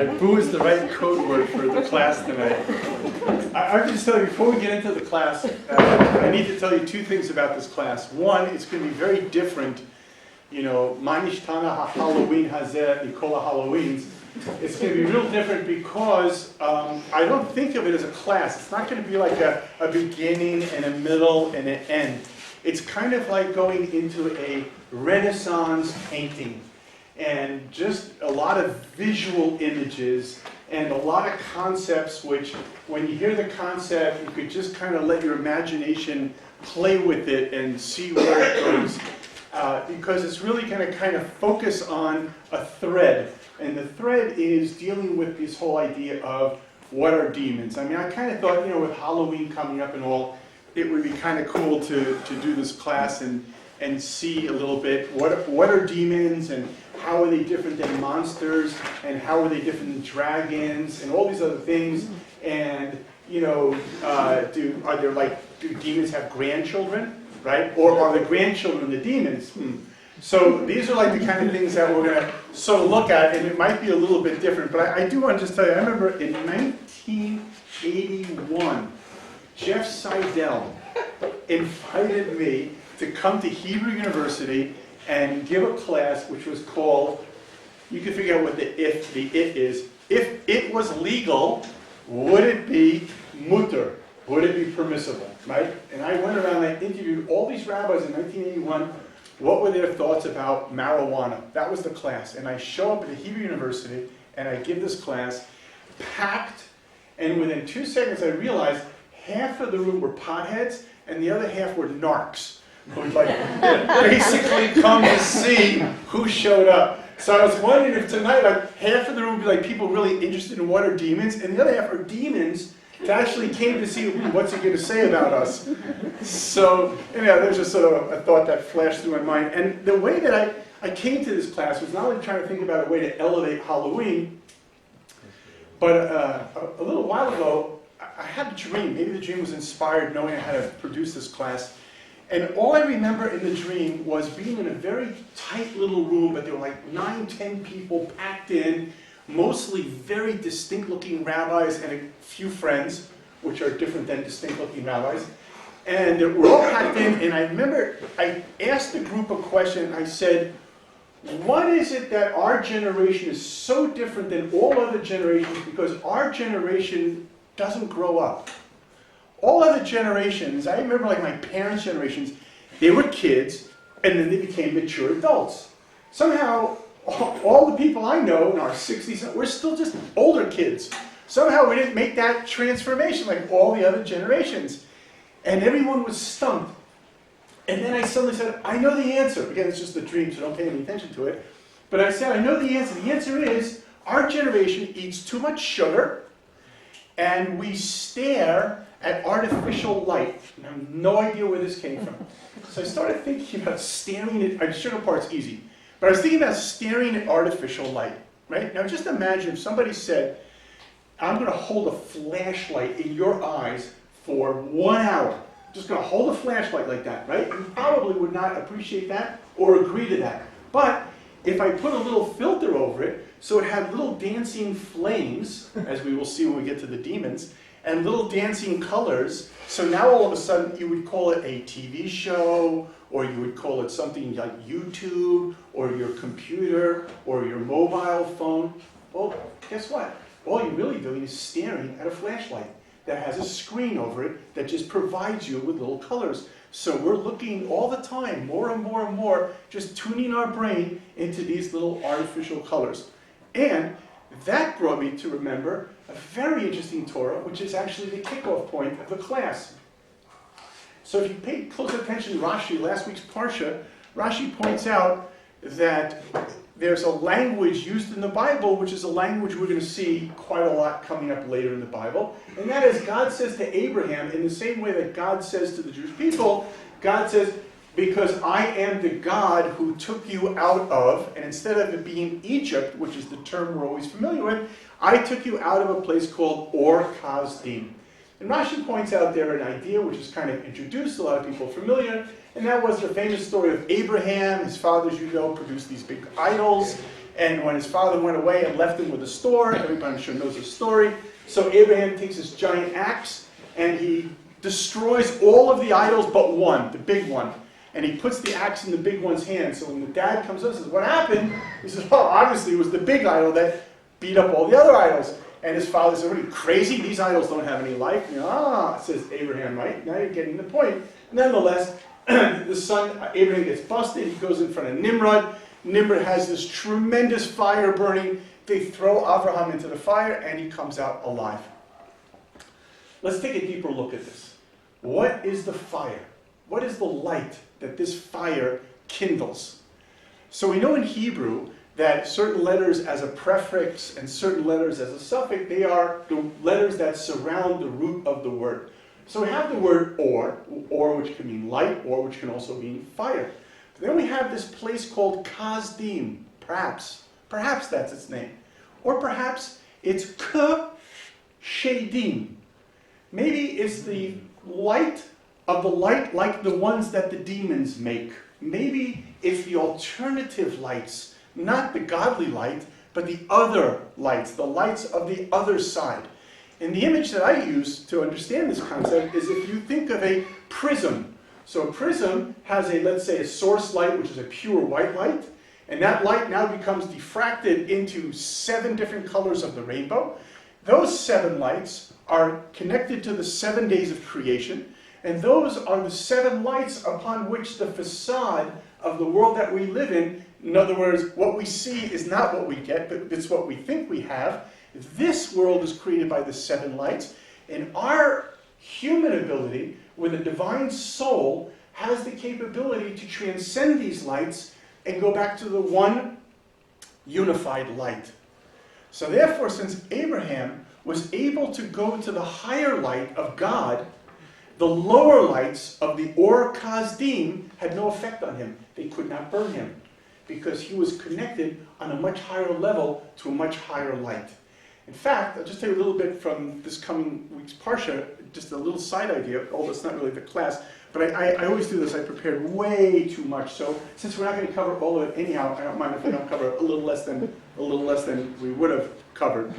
Right, boo is the right code word for the class tonight. I can just tell you, before we get into the class, I need to tell you two things about this class. One, it's going to be very different. You know, Manishtana ha-Halloween hazeh, Nikola Halloweens. It's going to be real different because I don't think of it as a class. It's not going to be like a beginning and a middle and an end. It's kind of like going into a Renaissance painting. And just a lot of visual images and a lot of concepts which, when you hear the concept, you could just kind of let your imagination play with it and see where it goes. Because it's really going to kind of focus on a thread. And the thread is dealing with this whole idea of what are demons. I mean, I kind of thought, you know, with Halloween coming up and all, it would be kind of cool to do this class and see a little bit what are demons and how are they different than monsters and how are they different than dragons and all these other things. And, you know, do demons have grandchildren, right? Or are the grandchildren the demons? So these are like the kind of things that we're going to sort of look at, and it might be a little bit different. But I do want to just tell you, I remember in 1981, Jeff Seidel invited me to come to Hebrew University and give a class which was called, you can figure out what the it is. If it was legal, would it be mutter? Would it be permissible, right? And I went around and I interviewed all these rabbis in 1981. What were their thoughts about marijuana? That was the class. And I show up at Hebrew University and I give this class, packed, and within 2 seconds I realized half of the room were potheads and the other half were narcs. Who would basically come to see who showed up. So I was wondering if tonight, like, half of the room would be like people really interested in what are demons, and the other half are demons that actually came to see what's he going to say about us. So, anyhow, there's just sort of a thought that flashed through my mind. And the way that I came to this class was not only trying to think about a way to elevate Halloween, but a little while ago, I had a dream. Maybe the dream was inspired knowing I had to produce this class. And all I remember in the dream was being in a very tight little room, but there were like 9, 10 people packed in, mostly very distinct-looking rabbis and a few friends, which are different than distinct-looking rabbis. And we're all packed in, and I remember I asked the group a question. I said, what is it that our generation is so different than all other generations because our generation doesn't grow up? All other generations, I remember like my parents' generations, they were kids and then they became mature adults. Somehow, all the people I know in our 60s, we're still just older kids. Somehow we didn't make that transformation like all the other generations. And everyone was stumped. And then I suddenly said, I know the answer. Again, it's just a dream, so don't pay any attention to it. But I said, I know the answer. The answer is, our generation eats too much sugar and we stare at artificial light. And I have no idea where this came from. So I started thinking about staring at, the sugar part's easy, but I was thinking about staring at artificial light, right? Now just imagine if somebody said, I'm going to hold a flashlight in your eyes for 1 hour. I'm just going to hold a flashlight like that, right? You probably would not appreciate that or agree to that. But if I put a little filter over it, so it had little dancing flames, as we will see when we get to the demons, and little dancing colors. So now all of a sudden you would call it a TV show, or you would call it something like YouTube, or your computer, or your mobile phone. Well, guess what? All you're really doing is staring at a flashlight that has a screen over it that just provides you with little colors. So we're looking all the time, more and more and more, just tuning our brain into these little artificial colors. And that brought me to remember a very interesting Torah, which is actually the kickoff point of the class. So if you paid close attention to Rashi, last week's Parsha, Rashi points out that there's a language used in the Bible, which is a language we're going to see quite a lot coming up later in the Bible. And that is, God says to Abraham, in the same way that God says to the Jewish people, God says, because I am the God who took you out of, and instead of it being Egypt, which is the term we're always familiar with, I took you out of a place called Or Kasdim. And Rashi points out there an idea which is kind of introduced, a lot of people are familiar, and that was the famous story of Abraham. His father, as you know, produced these big idols, and when his father went away and left him with a store, everybody I'm sure knows the story. So Abraham takes his giant axe and he destroys all of the idols but one, the big one. And he puts the axe in the big one's hand. So when the dad comes up and says, what happened? He says, well, obviously it was the big idol that beat up all the other idols. And his father says, what are you, crazy? These idols don't have any life. Says Abraham, right? Now you're getting the point. Nonetheless, the son, Abraham, gets busted. He goes in front of Nimrod. Nimrod has this tremendous fire burning. They throw Abraham into the fire, and he comes out alive. Let's take a deeper look at this. What is the fire? What is the light that this fire kindles? So we know in Hebrew that certain letters as a prefix and certain letters as a suffix, they are the letters that surround the root of the word. So we have the word or which can mean light, or which can also mean fire. But then we have this place called Kasdim, perhaps that's its name. Or perhaps it's Shadim. Maybe it's the light of the light like the ones that the demons make. Maybe it's the alternative lights, not the godly light, but the other lights, the lights of the other side. And the image that I use to understand this concept is if you think of a prism. So a prism has let's say a source light, which is a pure white light, and that light now becomes diffracted into 7 different colors of the rainbow. Those 7 lights are connected to the 7 days of creation, and those are the 7 lights upon which the facade of the world that we live in other words, what we see is not what we get, but it's what we think we have. This world is created by the 7 lights, and our human ability with a divine soul has the capability to transcend these lights and go back to the one unified light. So therefore, since Abraham was able to go to the higher light of God, the lower lights of the Or Kasdim had no effect on him. They could not burn him because he was connected on a much higher level to a much higher light. In fact, I'll just tell you a little bit from this coming week's Parsha, just a little side idea, although it's not really the class, but I always do this. I prepared way too much, so since we're not going to cover all of it anyhow, I don't mind if we don't cover a little less than we would have covered.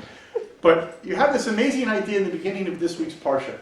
But you have this amazing idea in the beginning of this week's Parsha.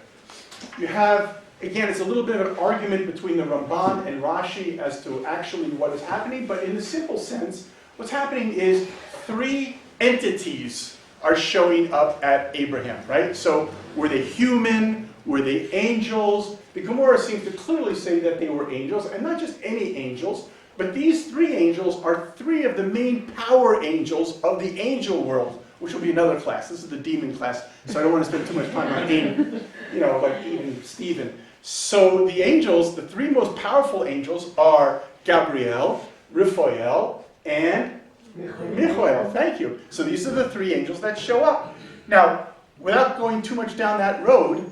You have, again, it's a little bit of an argument between the Ramban and Rashi as to actually what is happening, but in the simple sense, what's happening is 3 entities are showing up at Abraham, right? So were they human? Were they angels? The Gemara seems to clearly say that they were angels, and not just any angels, but these 3 angels are 3 of the main power angels of the angel world, which will be another class. This is the demon class, so I don't want to spend too much time on demon, like even Stephen. So the angels, the 3 most powerful angels are Gabriel, Raphael, and Michael. Thank you. So these are the 3 angels that show up. Now, without going too much down that road,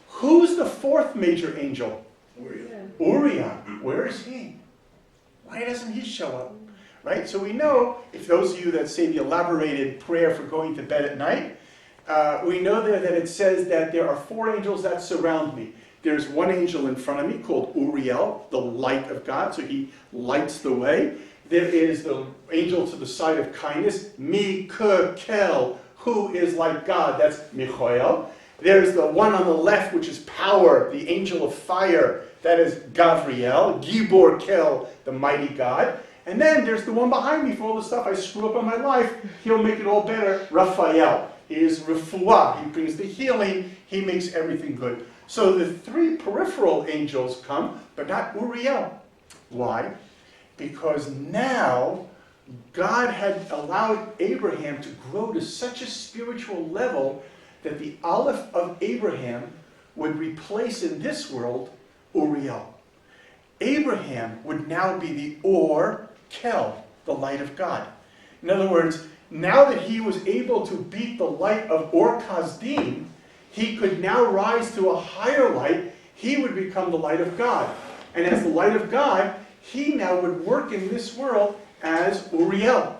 who's the 4th major angel? Uriah. Where is he? Why doesn't he show up? Right? So we know, if those of you that say the elaborated prayer for going to bed at night, we know there that it says that there are 4 angels that surround me. There's one angel in front of me called Uriel, the light of God, so he lights the way. There is the angel to the side of kindness, Mikael, who is like God, that's Michael. There's the one on the left, which is power, the angel of fire, that is Gavriel, Gibor Kel, the mighty God. And then there's the one behind me for all the stuff I screw up in my life. He'll make it all better, Raphael. He is Refuah, he brings the healing, he makes everything good. So the 3 peripheral angels come, but not Uriel. Why? Because now God had allowed Abraham to grow to such a spiritual level that the Aleph of Abraham would replace in this world Uriel. Abraham would now be the Or Kel, the light of God. In other words, now that he was able to beat the light of Or Kasdim, he could now rise to a higher light. He would become the light of God. And as the light of God, he now would work in this world as Uriel.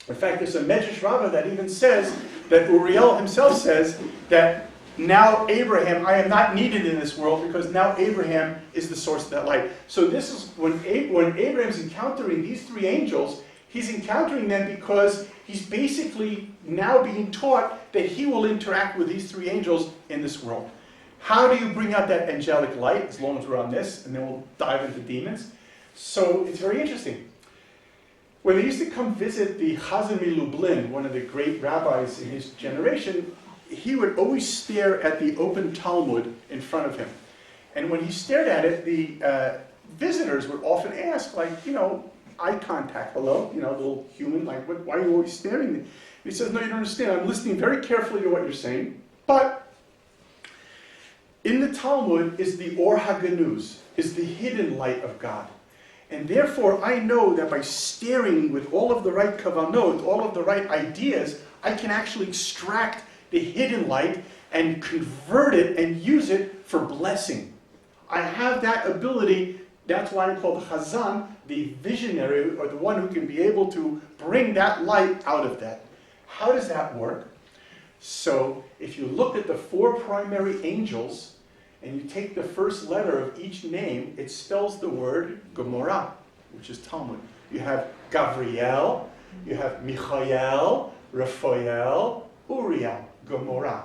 In fact, there's a Medrash Rabbah that even says that Uriel himself says that now Abraham, I am not needed in this world because now Abraham is the source of that light. So this is when Abraham's encountering these 3 angels, He's encountering them because he's basically now being taught that he will interact with these three angels in this world. How do you bring out that angelic light, as long as we're on this, and then we'll dive into demons. So it's very interesting. When they used to come visit the Chazan Lublin, one of the great rabbis in his generation, he would always stare at the open Talmud in front of him. And when he stared at it, the visitors would often ask, like, eye contact, hello, little human, like, why are you always staring? And he says, no, you don't understand. I'm listening very carefully to what you're saying, but in the Talmud is the Or HaGanuz, is the hidden light of God. And therefore, I know that by staring with all of the right kavanot, all of the right ideas, I can actually extract the hidden light and convert it and use it for blessing. I have that ability. That's why I'm called Chazan, the visionary, or the one who can be able to bring that light out of that. How does that work? So, if you look at the four primary angels, and you take the first letter of each name, it spells the word Gomorrah, which is Talmud. You have Gavriel, you have Michael, Raphael, Uriel, Gomorrah.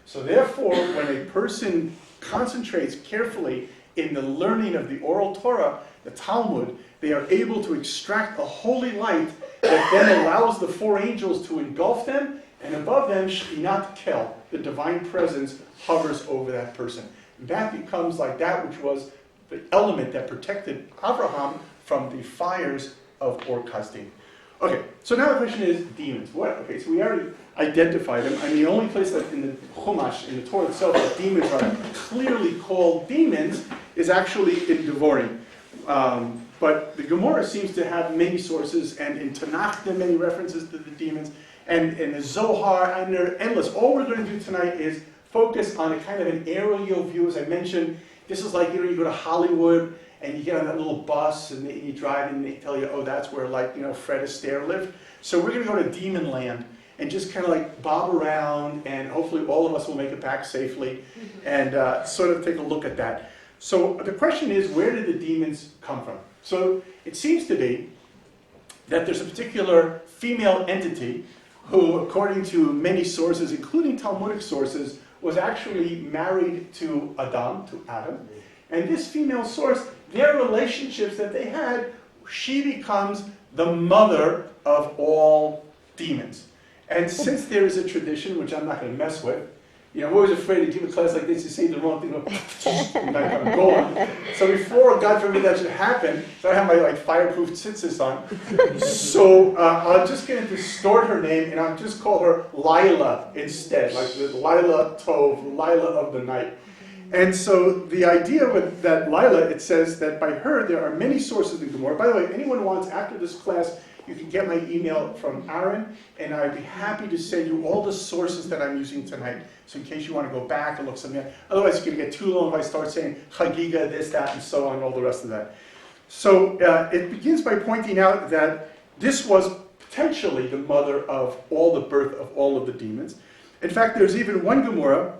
So therefore, when a person concentrates carefully in the learning of the oral Torah, the Talmud, they are able to extract a holy light that then allows the four angels to engulf them, and above them, Shechinat Kel, the divine presence, hovers over that person. That becomes like that which was the element that protected Abraham from the fires of Or Kasdim. Okay, so now the question is demons. What? Okay, so we already identified them. I mean, the only place that in the Chumash, in the Torah itself, that demons are clearly called demons is actually in Devorim. But the Gemara seems to have many sources, and in Tanakh there are many references to the demons, and in the Zohar, and they're endless. All we're going to do tonight is focus on a kind of an aerial view. As I mentioned, this is like, you go to Hollywood and you get on that little bus and you drive and they tell you, oh, that's where, like, Fred Astaire lived. So we're going to go to Demon Land and just kind of like bob around, and hopefully all of us will make it back safely and sort of take a look at that. So the question is, where did the demons come from? So it seems to be that there's a particular female entity who, according to many sources, including Talmudic sources, was actually married to Adam. And this female source, their relationships that they had, she becomes the mother of all demons. And since there is a tradition, which I'm not going to mess with, I'm always afraid to give a class like this, to say the wrong thing, I'm gone. So before, God forbid, that should happen, so I have my fireproof tzitzis on. So I'm just going to distort her name, and I'll just call her Lila instead, like the Lila Tov, Lila of the night. And so the idea with that Lila, it says that by her, there are many sources in Gemara. By the way, if anyone wants, after this class, you can get my email from Aaron, and I'd be happy to send you all the sources that I'm using tonight. So in case you want to go back and look something up. Otherwise, it's going to get too long if I start saying Chagiga, this, that, and so on, and all the rest of that. So it begins by pointing out that this was potentially the mother of all the birth of all of the demons. In fact, there's even one Gemara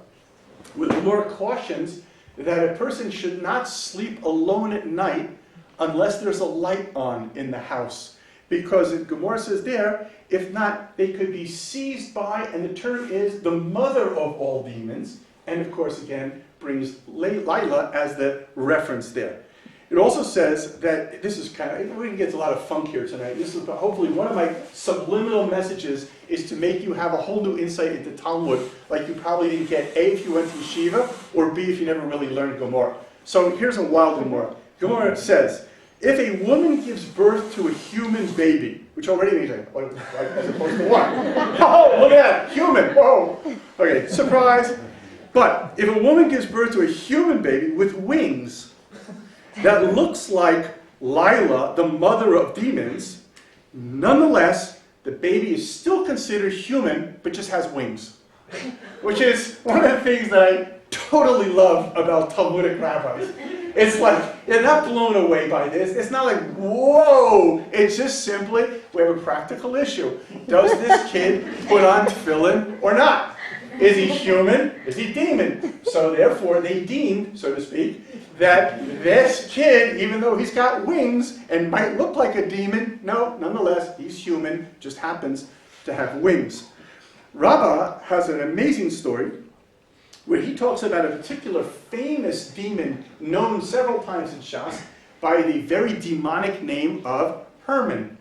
where the Gemara cautions that a person should not sleep alone at night unless there's a light on in the house. Because the Gemara says there, if not, they could be seized by, and the term is the mother of all demons, and of course, again, brings Lila as the reference there. It also says that, this is kind of, we're going to get a lot of funk here tonight. This is hopefully one of my subliminal messages is to make you have a whole new insight into Talmud, like you probably didn't get A, if you went to yeshiva, or B, if you never really learned Gemara. So here's a wild Gemara. Gemara says, if a woman gives birth to a human baby, which already means like as opposed to what? Oh, look at that, human, whoa. Okay, surprise. But if a woman gives birth to a human baby with wings that looks like Lila, the mother of demons, nonetheless, the baby is still considered human, but just has wings. Which is one of the things that I totally love about Talmudic rabbis. It's like, they're not blown away by this. It's not like, whoa! It's just simply, we have a practical issue. Does this kid put on tefillin or not? Is he human? Is he demon? So therefore they deemed, so to speak, that this kid, even though he's got wings and might look like a demon, no, nonetheless, he's human, just happens to have wings. Rabbah has an amazing story where he talks about a particular famous demon known several times in Shas by the very demonic name of Herman,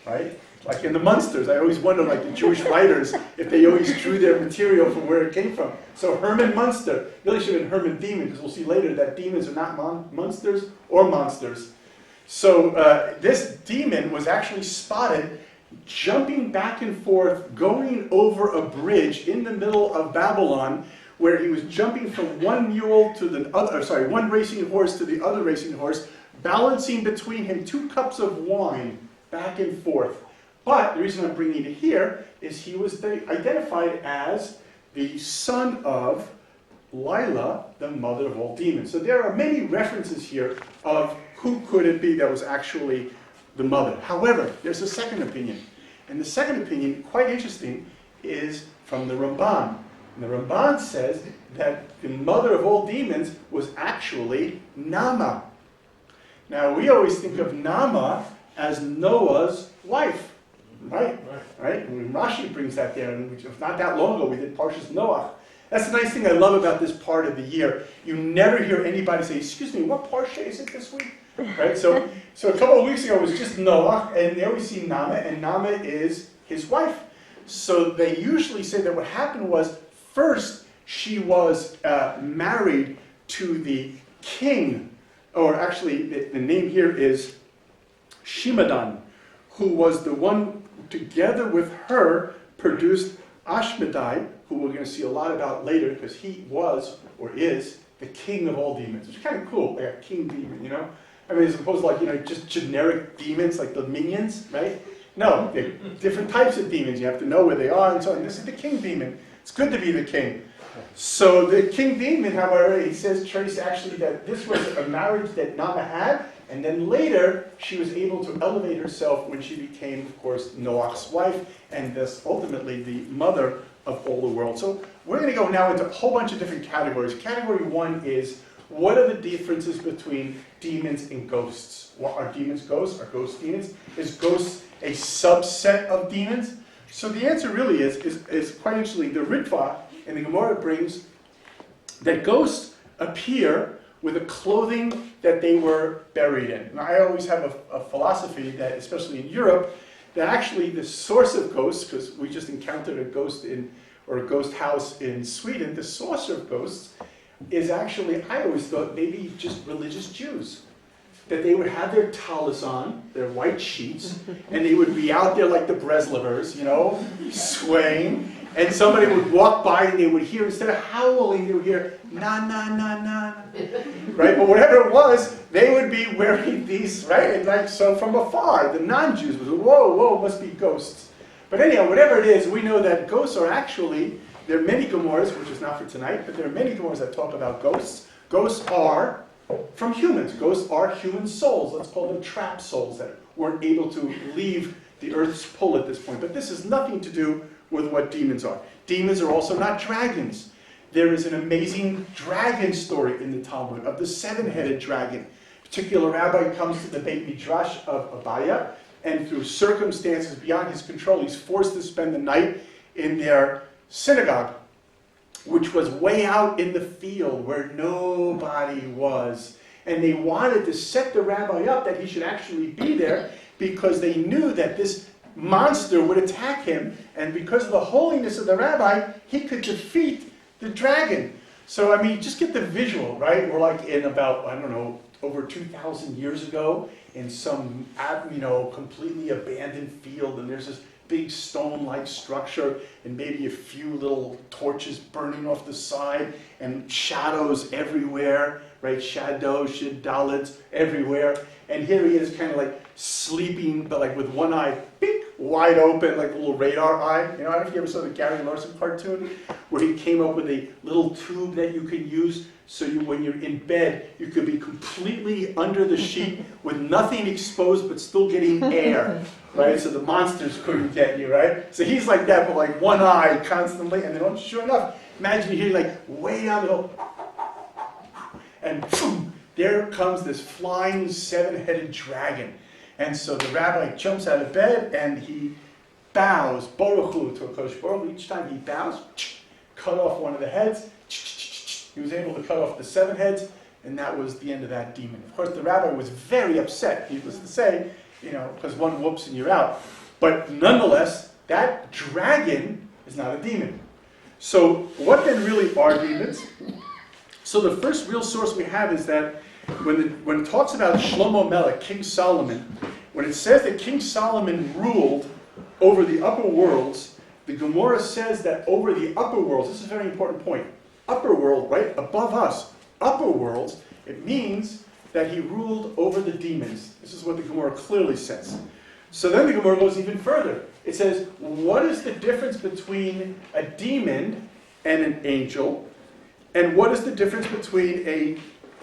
right? Like in the Munsters, I always wonder, like the Jewish writers, if they always drew their material from where it came from. So Herman Munster, really should have been Herman Demon, because we'll see later that demons are not Munsters or monsters. So this demon was actually spotted jumping back and forth, going over a bridge in the middle of Babylon, where he was jumping from one mule to the other, one racing horse to the other racing horse, balancing between him 2 cups of wine back and forth. But the reason I'm bringing it here is he was identified as the son of Lila, the mother of all demons. So there are many references here of who could it be that was actually the mother. However, there's a second opinion. And the second opinion, quite interesting, is from the Ramban. And the Ramban says that the mother of all demons was actually Nama. Now, we always think of Nama as Noah's wife. Right? And Rashi brings that there, and not that long ago we did Parshas Noah. That's the nice thing I love about this part of the year. You never hear anybody say, "Excuse me, what Parsha is it this week?" Right? So a couple of weeks ago it was just Noah, and there we see Nama, and Nama is his wife. So they usually say that what happened was, first she was married to the king, or actually the name here is Shimadan, who was the one, together with her, produced Ashmedai, who we're going to see a lot about later, because he was, or is, the king of all demons. Which is kind of cool, like a king demon, you know? I mean, as opposed to like, just generic demons, like the minions, right? No, they're different types of demons. You have to know where they are and so on. This is the king demon. It's good to be the king. So the king demon, however, he says, trace actually that this was a marriage that Nama had, and then later she was able to elevate herself when she became, of course, Noah's wife, and thus ultimately the mother of all the world. So we're going to go now into a whole bunch of different categories. Category 1 is, what are the differences between demons and ghosts? What are demons ghosts? Are ghosts demons? Is ghosts a subset of demons? So the answer really is quite interesting. The Ritva in the Gemara brings that ghosts appear with a clothing that they were buried in. And I always have a philosophy that, especially in Europe, that actually the source of ghosts, because we just encountered a ghost or a ghost house in Sweden, the source of ghosts is actually, I always thought, maybe just religious Jews. That they would have their talis on, their white sheets, and they would be out there like the Breslevers, swaying, and somebody would walk by and they would hear, instead of howling, they would hear, na, na, na, na, right? But whatever it was, they would be wearing these, right? And like, so from afar, the non-Jews would, whoa, must be ghosts. But anyhow, whatever it is, we know that ghosts are actually, there are many Gemaras, which is not for tonight, but there are many Gemaras that talk about ghosts. Ghosts are from humans. Ghosts are human souls. Let's call them trapped souls that weren't able to leave the earth's pull at this point. But this has nothing to do with what demons are. Demons are also not dragons. There is an amazing dragon story in the Talmud of the 7-headed dragon. A particular rabbi comes to the Beit Midrash of Abaya, and through circumstances beyond his control, he's forced to spend the night in their synagogue, which was way out in the field where nobody was. And they wanted to set the rabbi up that he should actually be there because they knew that this monster would attack him, and because of the holiness of the rabbi, he could defeat the dragon. So, I mean, just get the visual, right? We're like in about, I don't know, over 2,000 years ago in some, completely abandoned field, and there's this big stone-like structure and maybe a few little torches burning off the side and shadows everywhere, right? Shadows, shadalids everywhere. And here he is kind of like sleeping, but like with one eye, bink, wide open, like a little radar eye. I don't know if you ever saw the Gary Larson cartoon where he came up with a little tube that you could use so when you're in bed, you could be completely under the sheet with nothing exposed but still getting air. right? So the monsters couldn't get you, right? So he's like that, but like one eye constantly, and then sure enough, imagine you hear like way down the hill, and boom, there comes this flying seven-headed dragon. And so the rabbi jumps out of bed and he bows, Baruch Hu, to HaKadosh Baruch Hu. Each time he bows, cut off one of the heads. He was able to cut off the 7 heads, and that was the end of that demon. Of course, the rabbi was very upset, needless to say, because one whoops and you're out. But nonetheless, that dragon is not a demon. So what then really are demons? So the first real source we have is that when it talks about Shlomo Melech, King Solomon, when it says that King Solomon ruled over the upper worlds, the Gemara says that over the upper worlds, this is a very important point, upper world, right, above us, upper worlds, it means that he ruled over the demons. This is what the Gemara clearly says. So then the Gemara goes even further. It says, what is the difference between a demon and an angel? And what is the difference between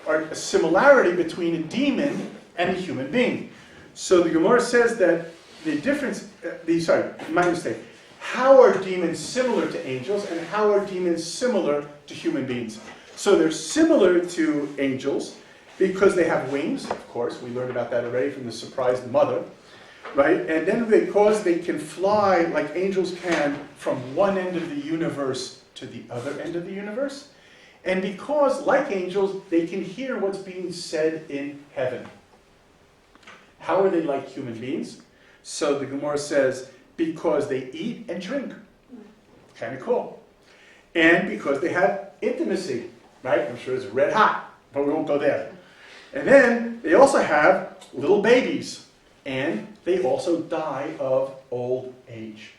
or a similarity between a demon and a human being? So the Gemara says that the difference, my mistake. How are demons similar to angels and how are demons similar to human beings? So they're similar to angels because they have wings, of course. We learned about that already from the surprised mother, right? And then because they can fly like angels can from one end of the universe to the other end of the universe. And because, like angels, they can hear what's being said in heaven. How are they like human beings? So the Gemara says, because they eat and drink. Kind of cool. And because they have intimacy, right? I'm sure it's red hot, but we won't go there. And then they also have little babies. And they also die of old age.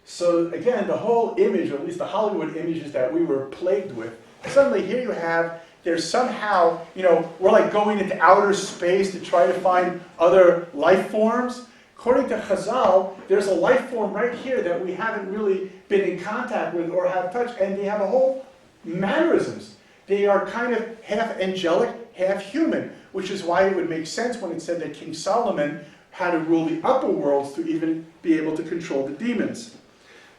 So again, the whole image, or at least the Hollywood images that we were plagued with, suddenly here you have, there's somehow, we're like going into outer space to try to find other life forms. According to Chazal, there's a life form right here that we haven't really been in contact with or have touched, and they have a whole mannerisms. They are kind of half angelic, half human, which is why it would make sense when it said that King Solomon had to rule the upper worlds to even be able to control the demons.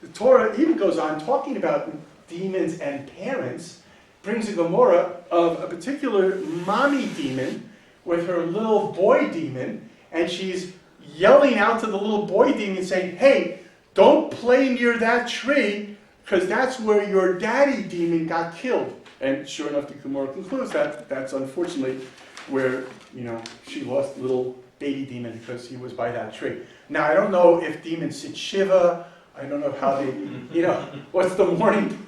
The Torah even goes on talking about demons and parents, brings a Gemara of a particular mommy demon with her little boy demon, and she's yelling out to the little boy demon saying, hey, don't play near that tree, because that's where your daddy demon got killed. And sure enough, the Gemara concludes that that's unfortunately where, she lost the little baby demon because he was by that tree. Now, I don't know if demons sit Shiva. I don't know how they, what's the mourning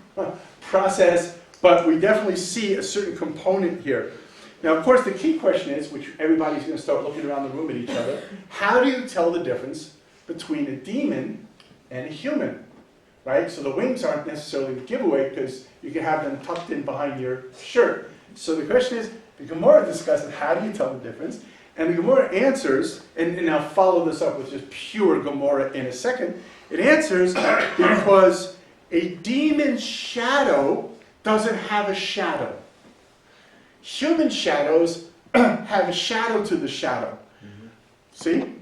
process, but we definitely see a certain component here. Now, of course, the key question is, which everybody's going to start looking around the room at each other, how do you tell the difference between a demon and a human? Right? So the wings aren't necessarily the giveaway because you can have them tucked in behind your shirt. So the question is, the Gemara discusses how do you tell the difference? And the Gemara answers, and I'll follow this up with just pure Gemara in a second. It answers because a demon's shadow doesn't have a shadow. Human shadows have a shadow to the shadow. Mm-hmm. See?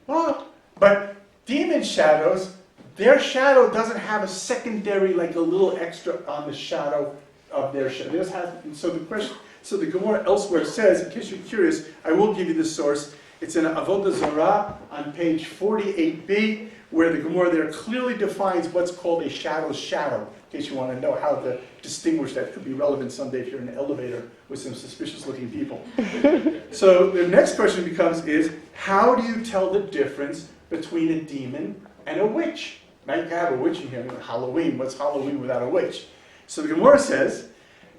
Well, but demon shadows, their shadow doesn't have a secondary, like a little extra on the shadow of their shadow. So the Gemara elsewhere says, in case you're curious, I will give you the source. It's in Avodah Zarah on page 48b, where the Gemara there clearly defines what's called a shadow's shadow, in case you want to know how to distinguish that. Could be relevant someday if you're in an elevator with some suspicious-looking people. So the next question is, how do you tell the difference between a demon and a witch? Now you can have a witch in here. Halloween. What's Halloween without a witch? So the Gemara says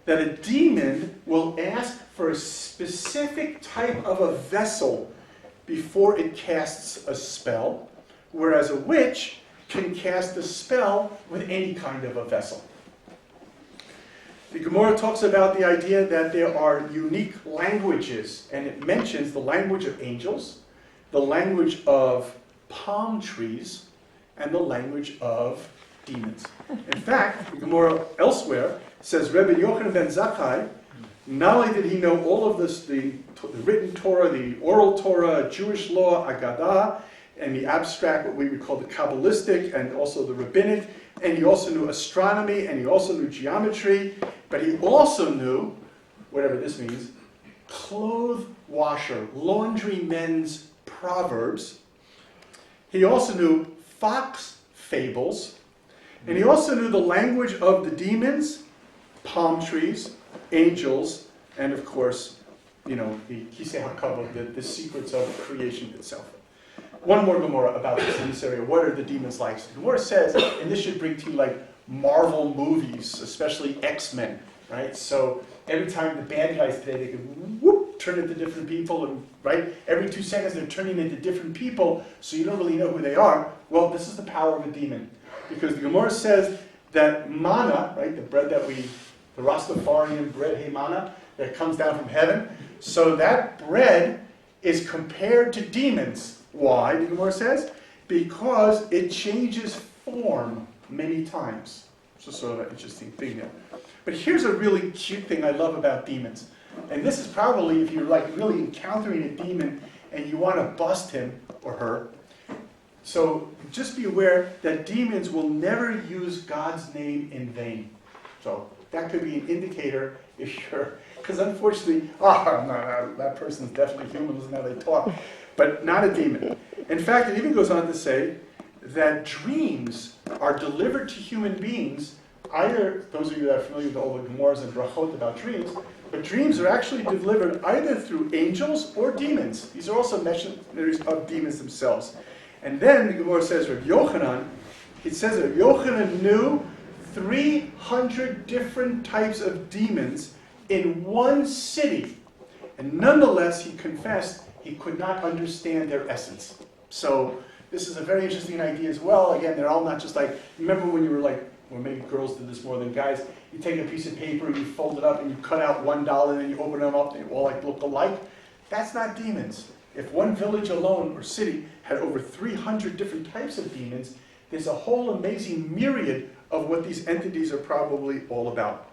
that a demon will ask for a specific type of a vessel before it casts a spell, whereas a witch can cast a spell with any kind of a vessel. The Gemara talks about the idea that there are unique languages, and it mentions the language of angels, the language of palm trees, and the language of demons. In fact, the Gemara elsewhere says Rabbi Yochanan ben Zakkai, not only did he know all of this, the written Torah, the oral Torah, Jewish law, Agadah, and the abstract, what we would call the Kabbalistic, and also the rabbinic, and he also knew astronomy, and he also knew geometry, but he also knew, whatever this means, clothes washer, laundrymen's proverbs. He also knew fox fables, and he also knew the language of the demons, palm trees, angels, and of course, the Kisei HaKavod, the secrets of creation itself. One more Gemara about this in this area. What are the demons like? So the Gemara says, and this should bring to you like Marvel movies, especially X-Men, right? So every time the bad guys today, they can whoop, turn into different people, and right? Every 2 seconds they're turning into different people, so you don't really know who they are. Well, this is the power of a demon. Because the Gemara says that manna, right, the bread that the Rastafarian bread, hey manna, that comes down from heaven, so that bread is compared to demons. Why, the Gemara says? Because it changes form many times. So sort of an interesting thing there. But here's a really cute thing I love about demons. And this is probably if you're like really encountering a demon and you want to bust him or her. So just be aware that demons will never use God's name in vain. So that could be an indicator if you're, because unfortunately, no, that person's definitely human, isn't how they talk. But not a demon. In fact, it even goes on to say that dreams are delivered to human beings, either, those of you that are familiar with all the Gemaras and Brachot about dreams, but dreams are actually delivered either through angels or demons. These are also missionaries of demons themselves. And then the Gemara says, Rabbi Yochanan, it says that Rabbi Yochanan knew 300 different types of demons in one city. And nonetheless, he confessed he could not understand their essence. So this is a very interesting idea as well. Again, they're all not just like, remember when you were like, well maybe girls did this more than guys, you take a piece of paper, you fold it up, and you cut out $1, and then you open them up, and they all like look alike. That's not demons. If one village alone or city had over 300 different types of demons, there's a whole amazing myriad of what these entities are probably all about.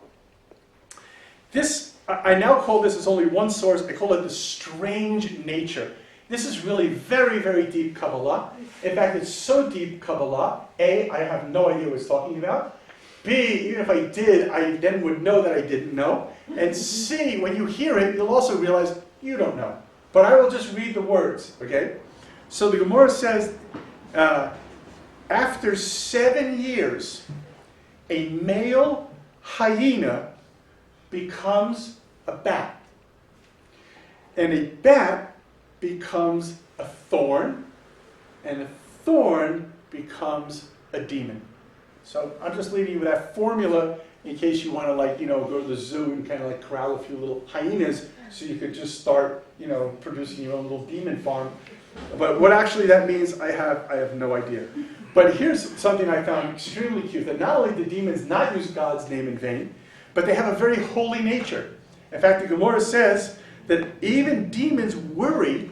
This, I now call this as only one source, I call it the strange nature. This is really very, very deep Kabbalah. In fact, it's so deep Kabbalah, A, I have no idea what it's talking about. B, even if I did, I then would know that I didn't know. And C, when you hear it, you'll also realize you don't know. But I will just read the words, okay? So the Gemara says, after 7 years, a male hyena becomes a bat. And a bat becomes a thorn, and a thorn becomes a demon. So I'm just leaving you with that formula in case you want to go to the zoo and kind of like corral a few little hyenas so you could just start, producing your own little demon farm. But what actually that means, I have no idea. But here's something I found extremely cute, that not only do demons not use God's name in vain, but they have a very holy nature. In fact, the Gemara says that even demons worry,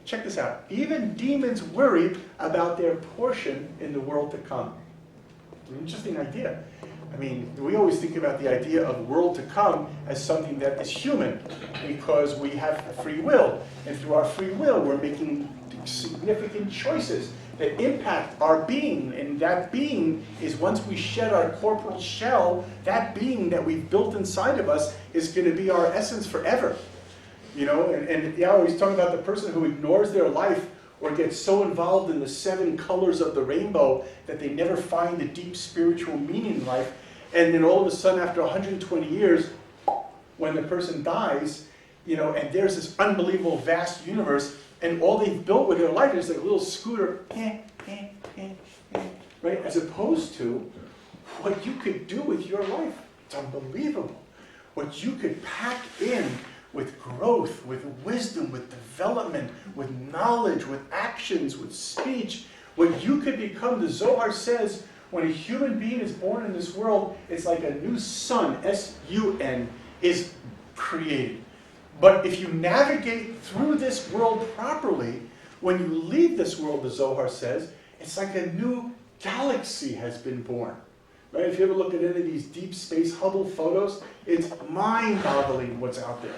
check this out, even demons worry about their portion in the world to come. An interesting idea. I mean, we always think about the idea of world to come as something that is human, because we have free will. And through our free will, we're making significant choices that impact our being. And that being is, once we shed our corporal shell, that being that we've built inside of us is going to be our essence forever. And I always talk about the person who ignores their life or gets so involved in the 7 colors of the rainbow that they never find the deep spiritual meaning in life. And then all of a sudden, after 120 years, when the person dies, and there's this unbelievable vast universe, and all they've built with their life is like a little scooter, right? As opposed to what you could do with your life. It's unbelievable. What you could pack in with growth, with wisdom, with development, with knowledge, with actions, with speech. What you could become, the Zohar says, when a human being is born in this world, it's like a new sun, S-U-N, is created. But if you navigate through this world properly, when you leave this world, the Zohar says, it's like a new galaxy has been born. Right? If you ever look at any of these deep space Hubble photos, it's mind-boggling what's out there.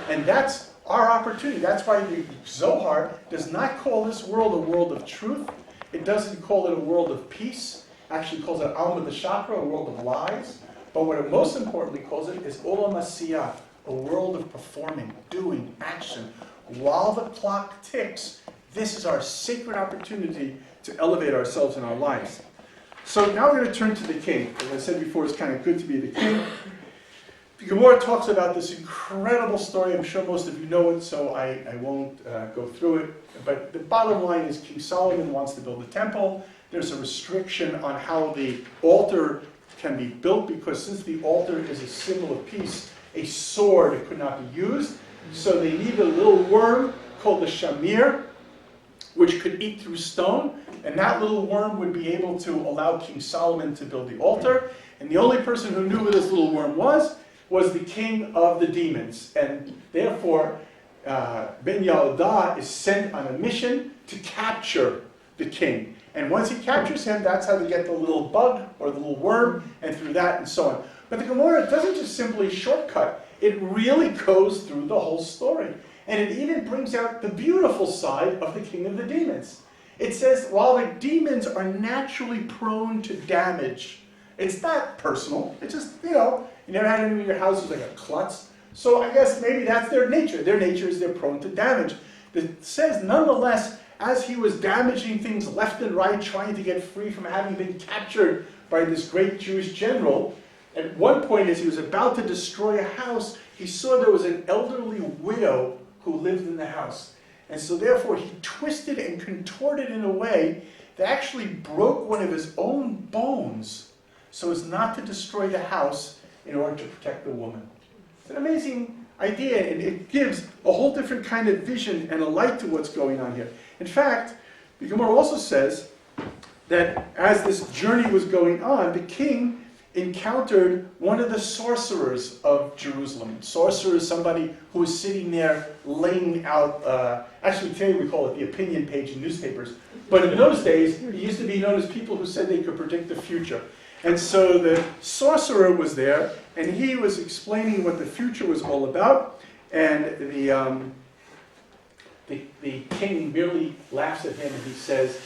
And that's our opportunity. That's why the Zohar does not call this world a world of truth. It doesn't call it a world of peace. Actually calls it Alma the Chakra, a world of lies. But what it most importantly calls it is Olam Asiyah, a world of performing, doing, action. While the clock ticks, this is our sacred opportunity to elevate ourselves in our lives. So now we're going to turn to the king. As I said before, it's kind of good to be the king. The Gemara talks about this incredible story. I'm sure most of you know it, so I won't go through it. But the bottom line is King Solomon wants to build a temple. There's a restriction on how the altar can be built, because since the altar is a symbol of peace, a sword could not be used. So they needed a little worm called the shamir, which could eat through stone. And that little worm would be able to allow King Solomon to build the altar. And the only person who knew who this little worm was the king of the demons. And therefore, Ben Yehoyada is sent on a mission to capture the king. And once he captures him, that's how they get the little bug or the little worm, and through that and so on. But the Gemara doesn't just simply shortcut. It really goes through the whole story. And it even brings out the beautiful side of the king of the demons. It says, while the demons are naturally prone to damage, it's not personal. It's just, you never had anyone in your house who's like a klutz. So I guess maybe that's their nature. Their nature is they're prone to damage. It says, nonetheless, as he was damaging things left and right, trying to get free from having been captured by this great Jewish general, at one point as he was about to destroy a house, he saw there was an elderly widow who lived in the house. And so therefore he twisted and contorted in a way that actually broke one of his own bones so as not to destroy the house in order to protect the woman. It's an amazing idea, and it gives a whole different kind of vision and a light to what's going on here. In fact, the Gemara also says that as this journey was going on, the king encountered one of the sorcerers of Jerusalem. Sorcerer is somebody who was sitting there laying out, actually today we call it the opinion page in newspapers, but in those days it used to be known as people who said they could predict the future. And so the sorcerer was there, and he was explaining what the future was all about, and the king merely laughs at him and he says,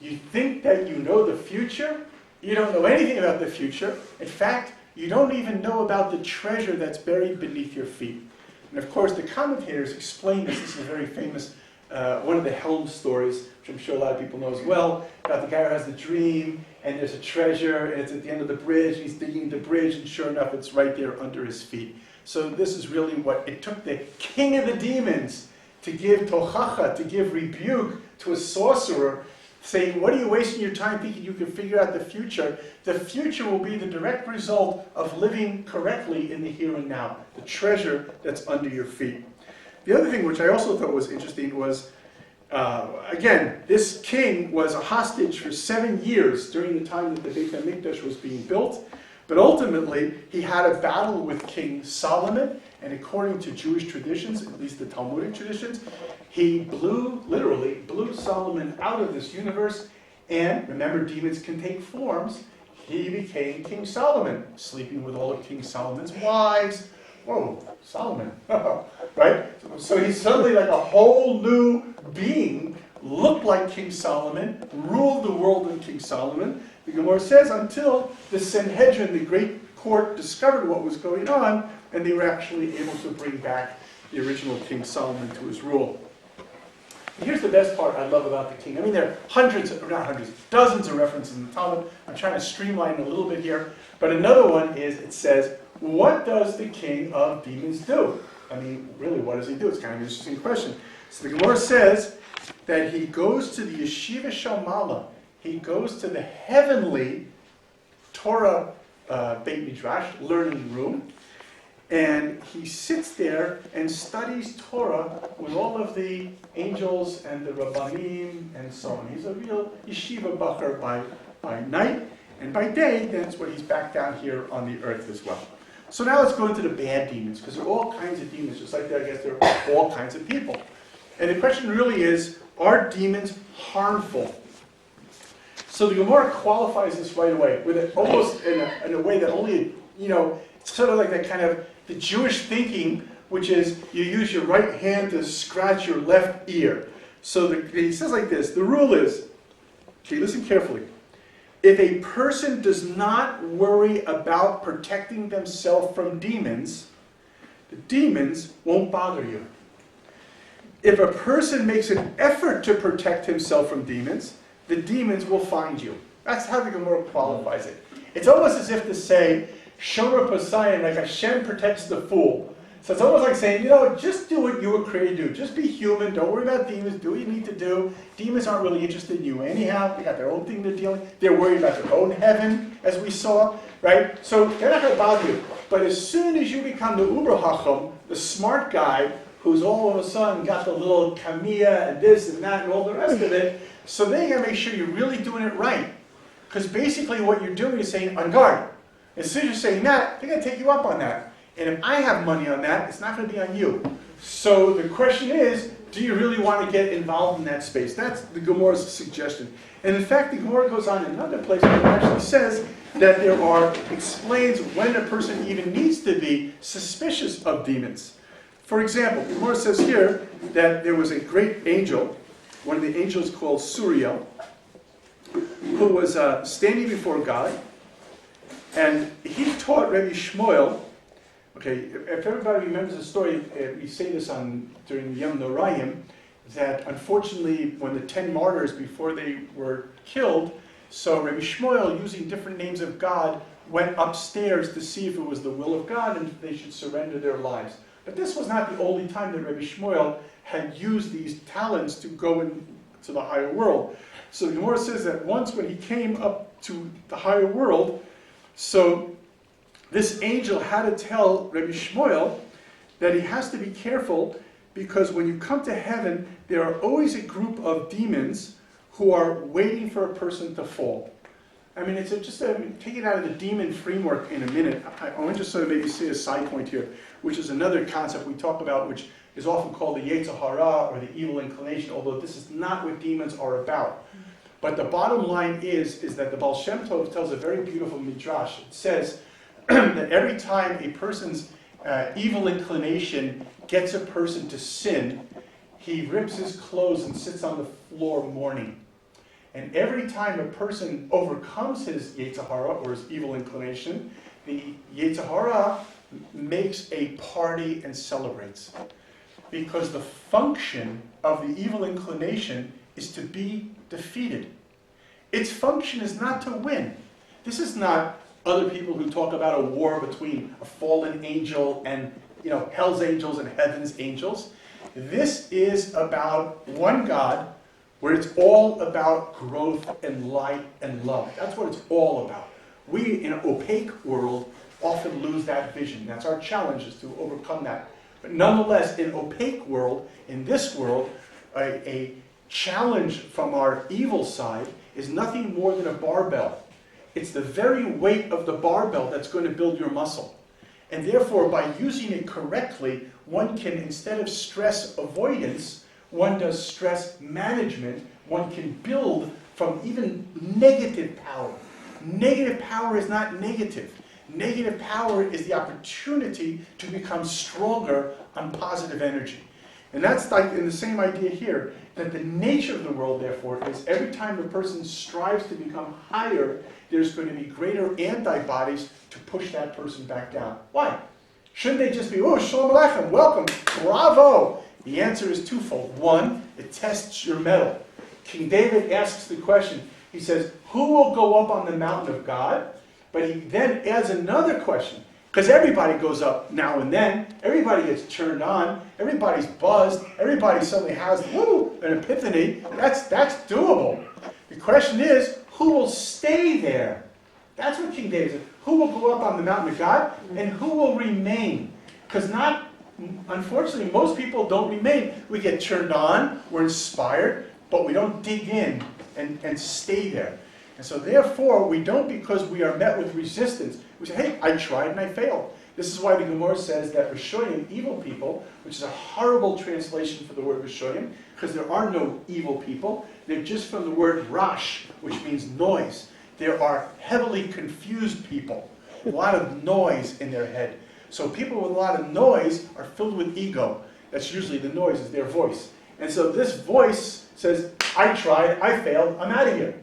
"You think that you know the future? You don't know anything about the future. In fact, you don't even know about the treasure that's buried beneath your feet." And of course, the commentators explain this. This is a very famous, one of the Helm stories, which I'm sure a lot of people know as well, about the guy who has the dream, and there's a treasure, and it's at the end of the bridge, and he's digging the bridge, and sure enough, it's right there under his feet. So this is really what it took the king of the demons to give tochacha, to give rebuke to a sorcerer, saying, what are you wasting your time thinking you can figure out the future? The future will be the direct result of living correctly in the here and now, the treasure that's under your feet. The other thing which I also thought was interesting was, again, this king was a hostage for 7 years during the time that the Beit HaMikdash was being built. But ultimately, he had a battle with King Solomon, and according to Jewish traditions, at least the Talmudic traditions, he literally blew Solomon out of this universe, and remember, demons can take forms. He became King Solomon, sleeping with all of King Solomon's wives. Whoa, Solomon, right? So he's suddenly like a whole new being, looked like King Solomon, ruled the world in King Solomon. The Gemara says until the Sanhedrin, the great court, discovered what was going on, and they were actually able to bring back the original King Solomon to his rule. And here's the best part I love about the king. I mean, there are dozens of references in the Talmud. I'm trying to streamline a little bit here. But another one is, it says, what does the king of demons do? I mean, really, what does he do? It's kind of an interesting question. So the Gemara says that he goes to the Yeshiva Shalmala. He goes to the heavenly Torah Beit Midrash, learning room, and he sits there and studies Torah with all of the angels and the Rabbanim and so on. He's a real yeshiva bacher by night, and by day, that's when he's back down here on the earth as well. So now let's go into the bad demons, because there are all kinds of demons, just like there, I guess there are all kinds of people. And the question really is, are demons harmful? So the Gemara qualifies this right away, with it almost in a way that only, it's sort of like that kind of the Jewish thinking which is you use your right hand to scratch your left ear. So he says like this, the rule is, okay, listen carefully. If a person does not worry about protecting themselves from demons, the demons won't bother you. If a person makes an effort to protect himself from demons, the demons will find you. That's how the Gemara qualifies it. It's almost as if to say, Shomer Poseidon, like Hashem protects the fool. So it's almost like saying, just do what you were created to do. Just be human. Don't worry about demons. Do what you need to do. Demons aren't really interested in you anyhow. They got their own thing they're dealing with. They're worried about their own heaven, as we saw, right? So they're not going to bother you. But as soon as you become the Uber Hacham, the smart guy, who's all of a sudden got the little Kamiya and this and that and all the rest of it, so they got to make sure you're really doing it right. Because basically what you're doing is saying, on guard. As soon as you're saying that, they're going to take you up on that. And if I have money on that, it's not going to be on you. So the question is, do you really want to get involved in that space? That's the Gemara's suggestion. And in fact, the Gemara goes on in another place where it actually says that explains when a person even needs to be suspicious of demons. For example, the Gemara says here that there was a great angel, one of the angels called Suriel, who was standing before God, and he taught Rabbi Shmuel. Okay, if everybody remembers the story, we say this during the Yom Norayim, that unfortunately when the 10 martyrs, before they were killed, so Rabbi Shmuel, using different names of God, went upstairs to see if it was the will of God and if they should surrender their lives. But this was not the only time that Rabbi Shmuel had used these talents to go into the higher world. So the Gemara says that once when he came up to the higher world, so this angel had to tell Rabbi Shmuel that he has to be careful because when you come to heaven, there are always a group of demons who are waiting for a person to fall. I mean, take it out of the demon framework in a minute. I want to just sort of maybe say a side point here, which is another concept we talk about, which is often called the Yetzer Hara, or the evil inclination, although this is not what demons are about. But the bottom line is that the Baal Shem Tov tells a very beautiful midrash. It says that every time a person's evil inclination gets a person to sin, he rips his clothes and sits on the floor mourning. And every time a person overcomes his Yetzer Hara, or his evil inclination, the Yetzer Hara makes a party and celebrates. Because the function of the evil inclination is to be defeated. Its function is not to win. This is not other people who talk about a war between a fallen angel and hell's angels and heaven's angels. This is about one God, where it's all about growth and light and love. That's what it's all about. We, in an opaque world, often lose that vision. That's our challenge, is to overcome that. But nonetheless, in an opaque world, in this world, a challenge from our evil side is nothing more than a barbell. It's the very weight of the barbell that's going to build your muscle. And therefore, by using it correctly, one can, instead of stress avoidance, one does stress management. One can build from even negative power. Negative power is not negative. Negative power is the opportunity to become stronger on positive energy. And that's like in the same idea here, that the nature of the world, therefore, is every time a person strives to become higher, there's going to be greater antibodies to push that person back down. Why? Shouldn't they just be, oh, Shalom Aleichem, welcome, bravo? The answer is twofold. One, it tests your mettle. King David asks the question. He says, who will go up on the mountain of God? But he then adds another question. Because everybody goes up now and then. Everybody gets turned on. Everybody's buzzed. Everybody suddenly has, an epiphany. That's doable. The question is, who will stay there? That's what King David said. Who will go up on the mountain of God? And who will remain? Because unfortunately, most people don't remain. We get turned on, we're inspired, but we don't dig in and stay there. And so therefore, we don't, because we are met with resistance. We say, hey, I tried and I failed. This is why the Gemara says that Rishoyim, evil people, which is a horrible translation for the word Rishoyim, because there are no evil people. They're just from the word Rash, which means noise. There are heavily confused people, a lot of noise in their head. So people with a lot of noise are filled with ego. That's usually the noise, is their voice. And so this voice says, I tried, I failed, I'm out of here.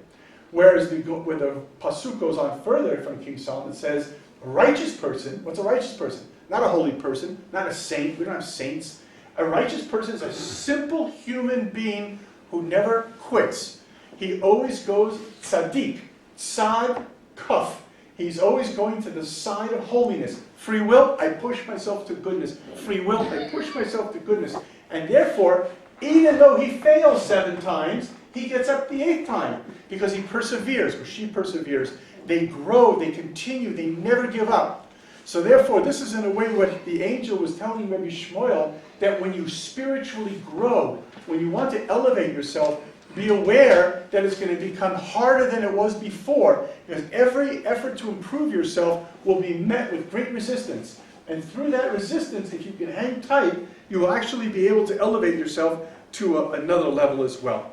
Whereas when the pasuk goes on further from King Solomon, it says, a righteous person, what's a righteous person? Not a holy person, not a saint, we don't have saints. A righteous person is a simple human being who never quits. He always goes tzaddik, tzad, kaf. He's always going to the side of holiness. Free will, I push myself to goodness. Free will, I push myself to goodness. And therefore, even though he fails 7 times, he gets up the 8th time because he perseveres, or she perseveres. They grow, they continue, they never give up. So therefore, this is in a way what the angel was telling Rabbi Shmuel, that when you spiritually grow, when you want to elevate yourself, be aware that it's going to become harder than it was before, because every effort to improve yourself will be met with great resistance. And through that resistance, if you can hang tight, you will actually be able to elevate yourself to another level as well.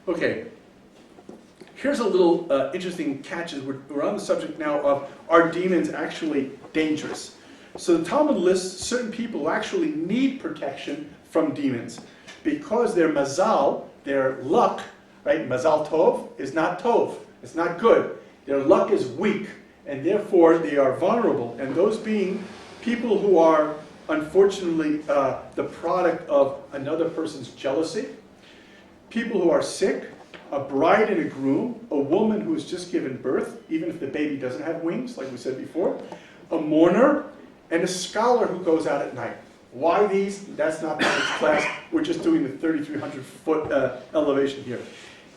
Okay, here's a little interesting catch. We're on the subject now of, are demons actually dangerous? So the Talmud lists certain people who actually need protection from demons because their mazal, their luck, right? Mazal tov is not tov. It's not good. Their luck is weak, and therefore they are vulnerable. And those being people who are, unfortunately, the product of another person's jealousy, people who are sick, a bride and a groom, a woman who has just given birth, even if the baby doesn't have wings, like we said before, a mourner, and a scholar who goes out at night. Why these? That's not the next class. We're just doing the 3,300 foot elevation here.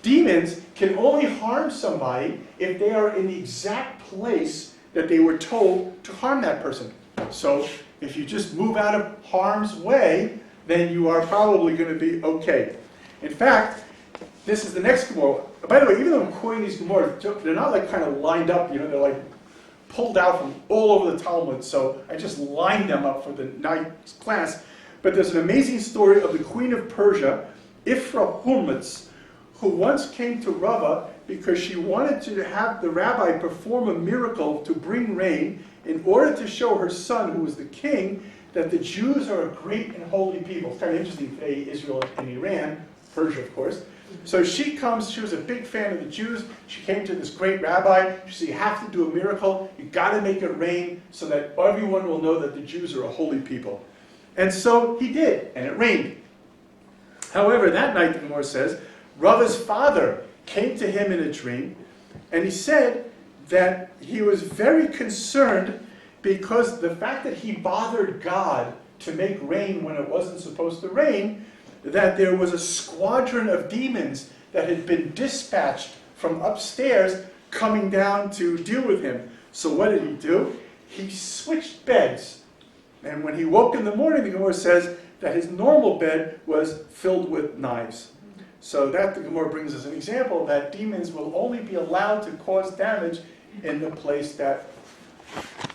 Demons can only harm somebody if they are in the exact place that they were told to harm that person. So if you just move out of harm's way, then you are probably going to be okay. In fact, this is the next Gemara. By the way, even though I'm quoting these Gemara, they're not like kind of lined up, they're like pulled out from all over the Talmud, so I just lined them up for the night class. But there's an amazing story of the queen of Persia, Ifra Hurmutz, who once came to Rava because she wanted to have the rabbi perform a miracle to bring rain in order to show her son, who was the king, that the Jews are a great and holy people. It's kind of interesting today, Israel and Iran, Persia of course. So she comes, she was a big fan of the Jews. She came to this great rabbi. She said, you have to do a miracle. You got to make it rain so that everyone will know that the Jews are a holy people. And so he did, and it rained. However, that night, the Gemara says, Rava's father came to him in a dream, and he said that he was very concerned because the fact that he bothered God to make rain when it wasn't supposed to rain, that there was a squadron of demons that had been dispatched from upstairs coming down to deal with him. So what did he do? He switched beds. And when he woke in the morning, the Gemara says that his normal bed was filled with knives. So that, the Gemara brings as an example, that demons will only be allowed to cause damage in the place that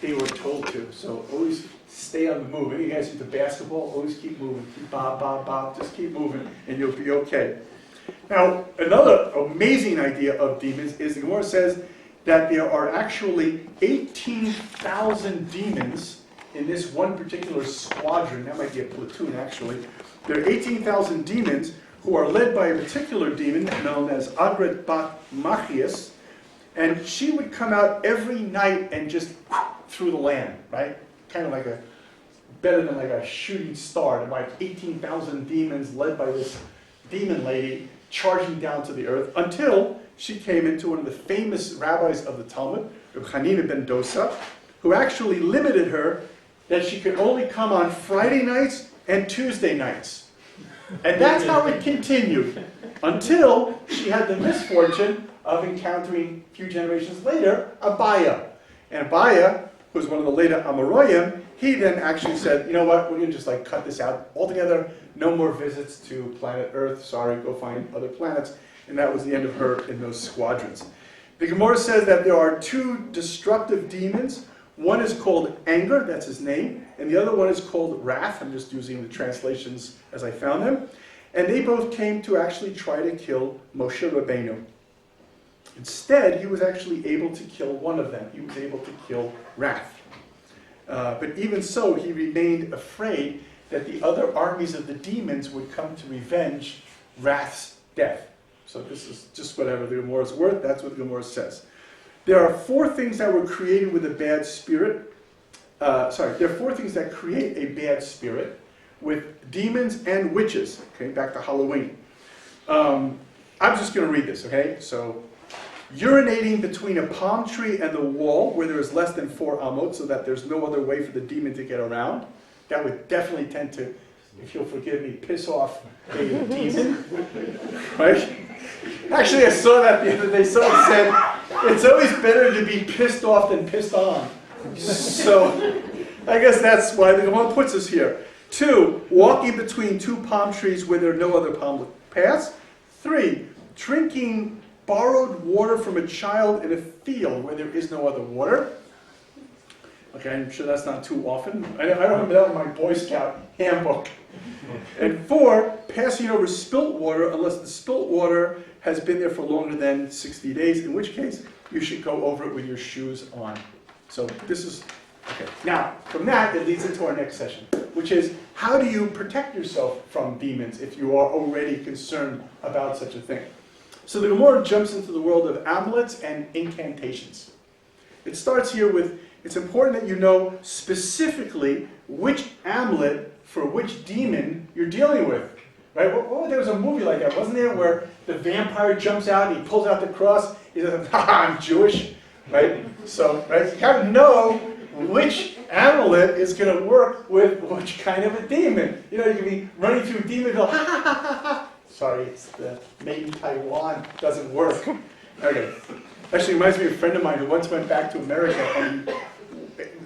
they were told to. So always stay on the move. Any of you guys into basketball, always keep moving. Keep bob, bob, bob. Just keep moving and you'll be okay. Now, another amazing idea of demons is the Gemara says that there are actually 18,000 demons in this one particular squadron. That might be a platoon, actually. There are 18,000 demons who are led by a particular demon known as Agret Bat Machias, and she would come out every night and just through the land, right? Kind of like better than like a shooting star. There are like 18,000 demons led by this demon lady charging down to the earth until she came into one of the famous rabbis of the Talmud, Rabbi Hanina ben Dosa, who actually limited her that she could only come on Friday nights and Tuesday nights. And that's how it continued until she had the misfortune of encountering a few generations later, Abaya. And Abaya, who was one of the later Amoraim, he then actually said, you know what, we're going to just like cut this out altogether. No more visits to planet Earth. Sorry, go find other planets. And that was the end of her in those squadrons. The Gemara says that there are two destructive demons. One is called anger, that's his name, and the other one is called wrath. I'm just using the translations as I found them. And they both came to actually try to kill Moshe Rabbeinu. Instead, he was actually able to kill one of them. He was able to kill wrath. But even so, he remained afraid that the other armies of the demons would come to revenge wrath's death. So this is just whatever the Gemara is worth. That's what the Gemara says. There are four things that were created with a bad spirit. There are four things that create a bad spirit with demons and witches. Okay, back to Halloween. I'm just going to read this, okay? So, urinating between a palm tree and the wall where there is less than 4 amot, so that there's no other way for the demon to get around. That would definitely tend to, if you'll forgive me, piss off a demon. Right? Actually, I saw that the other day. Someone said, it's always better to be pissed off than pissed on. So, I guess that's why the Gemara puts us here. 2, walking between 2 palm trees where there are no other palm paths. 3, drinking borrowed water from a child in a field where there is no other water. Okay, I'm sure that's not too often. I don't remember that in my Boy Scout handbook. And 4, passing over spilt water unless the spilt water has been there for longer than 60 days, in which case you should go over it with your shoes on. So this is, okay. Now, from that, it leads into our next session, which is how do you protect yourself from demons if you are already concerned about such a thing? So the Gemara jumps into the world of amulets and incantations. It starts here with, it's important that you know specifically which amulet for which demon you're dealing with. Right? There was a movie like that, wasn't there, where the vampire jumps out and he pulls out the cross. He says, I'm Jewish. Right? So, right, you got to know which amulet is going to work with which kind of a demon. You know, you can be running through Demonville, ha ha ha ha ha. Sorry, it's the made in Taiwan, doesn't work. Okay. Actually, it reminds me of a friend of mine who once went back to America and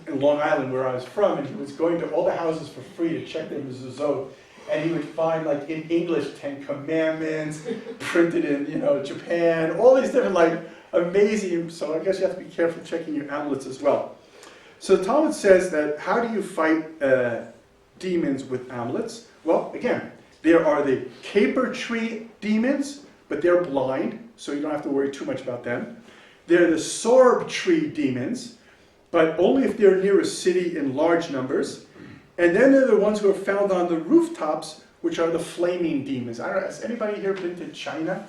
in Long Island, where I was from, and he was going to all the houses for free to check their mezuzot, and he would find, like, in English, 10 Commandments, printed in, Japan, all these different, amazing, so I guess you have to be careful checking your amulets as well. So the Talmud says that, how do you fight demons with amulets? Well, again, there are the caper tree demons, but they're blind, so you don't have to worry too much about them. There are the sorb tree demons, but only if they're near a city in large numbers. And then there are the ones who are found on the rooftops, which are the flaming demons. I don't know, has anybody here been to China?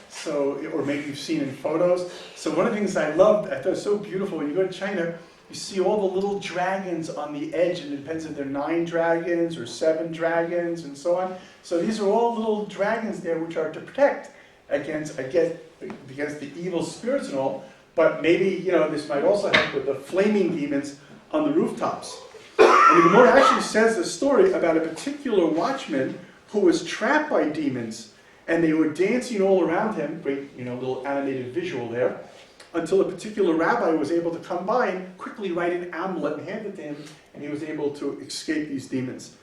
So, or maybe you've seen in photos. So one of the things I loved, I thought it was so beautiful, when you go to China, you see all the little dragons on the edge, and it depends if they're 9 dragons or 7 dragons and so on. So these are all little dragons there which are to protect against the evil spirits and all. But maybe, this might also help with the flaming demons on the rooftops. And the Gemara actually says a story about a particular watchman who was trapped by demons, and they were dancing all around him, great, little animated visual there, until a particular rabbi was able to come by and quickly write an amulet and hand it to him, and he was able to escape these demons.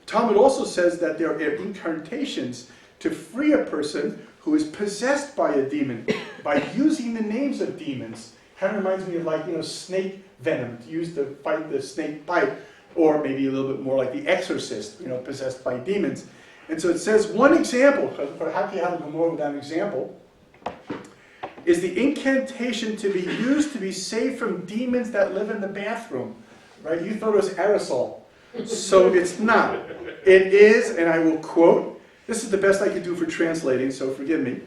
Talmud also says that there are incantations to free a person who is possessed by a demon by using the names of demons. Kind of reminds me of snake venom used to fight the snake bite, or maybe a little bit more like the exorcist, possessed by demons. And so it says one example, for how can you have a Gemara without an example, is the incantation to be used to be saved from demons that live in the bathroom. Right? You thought it was aerosol. So it's not. It is, and I will quote, this is the best I could do for translating, so forgive me.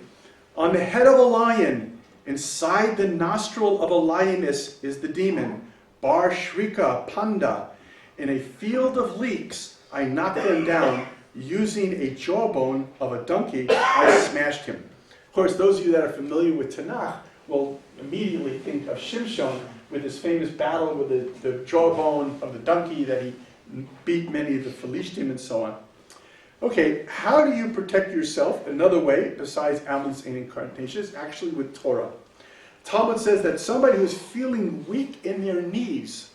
On the head of a lion, inside the nostril of a lioness is the demon. Bar Shrika Panda. In a field of leeks, I knocked them down. Using a jawbone of a donkey, I smashed him. Of course, those of you that are familiar with Tanakh will immediately think of Shimshon with his famous battle with the jawbone of the donkey that he beat many of the Philistines and so on. Okay, how do you protect yourself? Another way, besides amulets and incantations, actually with Torah. Talmud says that somebody who's feeling weak in their knees,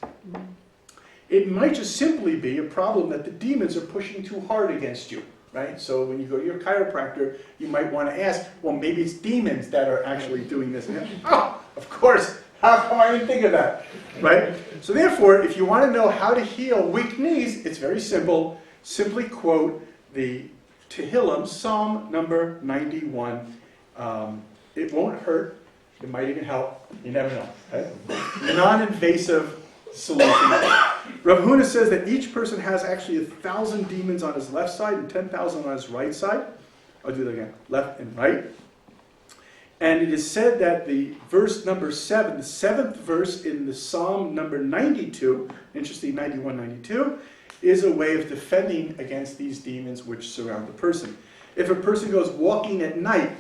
it might just simply be a problem that the demons are pushing too hard against you, right? So when you go to your chiropractor, you might want to ask, well, maybe it's demons that are actually doing this. And oh, of course, how come I didn't think of that, right? So therefore, if you want to know how to heal weak knees, it's very simple. Simply quote the Tehillim, Psalm number 91. It won't hurt. It might even help. You never know. Right? Non-invasive solution. Rav Huna says that each person has actually 1,000 demons on his left side and 10,000 on his right side. I'll do that again, left and right. And it is said that the verse number 7, the 7th verse in the Psalm number 92, interesting 91, 92, is a way of defending against these demons which surround the person. If a person goes walking at night,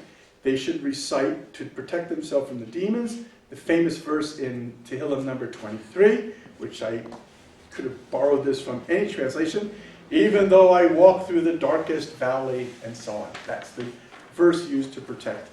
they should recite to protect themselves from the demons the famous verse in Tehillim number 23, which I could have borrowed this from any translation, even though I walk through the darkest valley, and so on. That's the verse used to protect.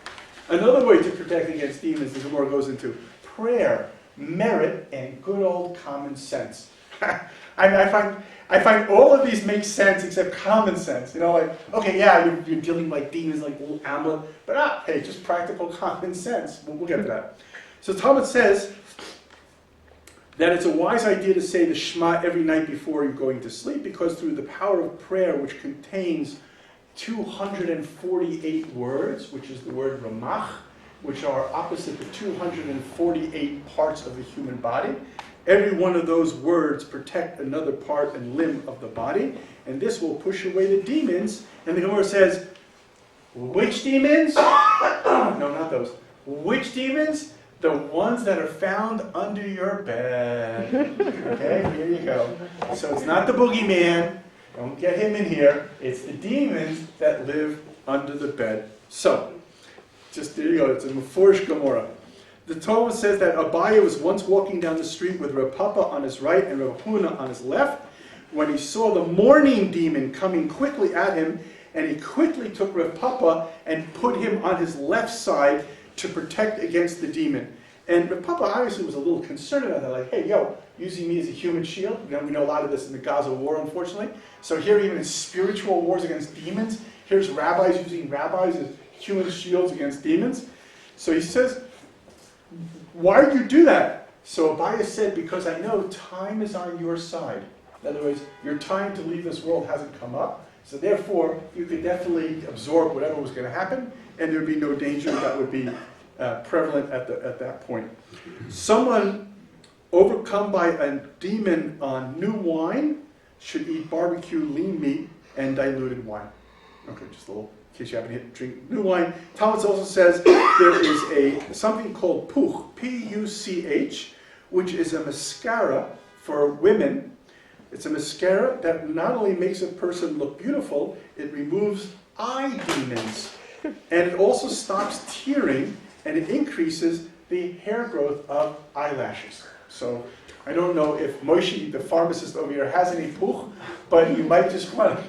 Another way to protect against demons, the Gemara goes into prayer, merit, and good old common sense. I find all of these make sense except common sense. You know, like, okay, yeah, you're dealing like demons, like little Amalek, but hey, just practical common sense. We'll get to that. So Talmud says that it's a wise idea to say the Shema every night before you're going to sleep, because through the power of prayer, which contains 248 words, which is the word ramach, which are opposite the 248 parts of the human body. Every one of those words protect another part and limb of the body, and this will push away the demons. And the Gemara says, which demons? No, not those. Which demons? The ones that are found under your bed. Okay, here you go. So it's not the boogeyman. Don't get him in here. It's the demons that live under the bed. So, just there you go. It's a Meforish Gemara. The Talmud says that Abaye was once walking down the street with Rav Papa on his right and Rav Huna on his left when he saw the morning demon coming quickly at him, and he quickly took Rav Papa and put him on his left side to protect against the demon. And Rav Papa obviously was a little concerned about that, like, hey, yo, using me as a human shield. You know, we know a lot of this in the Gaza war, unfortunately. So here, even in spiritual wars against demons, here's rabbis using rabbis as human shields against demons. So he says, why did you do that? So Abaye said, because I know time is on your side. In other words, your time to leave this world hasn't come up. So therefore, you could definitely absorb whatever was going to happen, and there would be no danger that would be prevalent at that point. Someone overcome by a demon on new wine should eat barbecue lean meat and diluted wine. Okay, just a little, in case you happen to drink new wine. Talmud also says there is something called puch, P-U-C-H, which is a mascara for women. It's a mascara that not only makes a person look beautiful, it removes eye demons. And it also stops tearing, and it increases the hair growth of eyelashes. So I don't know if Moshe, the pharmacist over here, has any puch, but you might just want to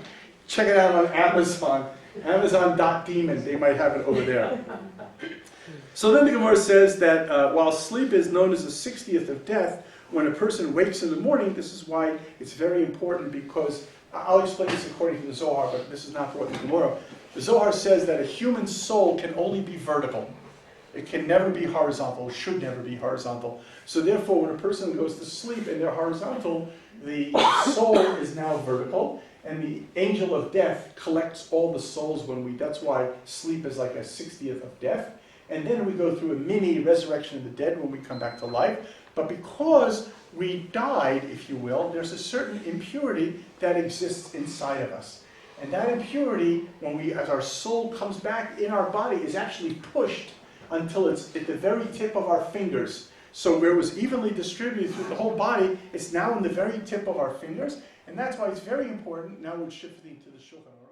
check it out on Amazon. Amazon.demon, they might have it over there. So then the Gemara says that while sleep is known as the 60th of death, when a person wakes in the morning, this is why it's very important, because I'll explain this according to the Zohar, but this is not for the Gemara. The Zohar says that a human soul can only be vertical. It can never be horizontal, should never be horizontal. So therefore, when a person goes to sleep and they're horizontal, the soul is now vertical, and the angel of death collects all the souls that's why sleep is like a 60th of death. And then we go through a mini resurrection of the dead when we come back to life. But because we died, if you will, there's a certain impurity that exists inside of us. And that impurity, as our soul comes back in our body, is actually pushed until it's at the very tip of our fingers. So where it was evenly distributed through the whole body, it's now in the very tip of our fingers. And that's why it's very important. Now we're shifting to the Shulchan Aruch.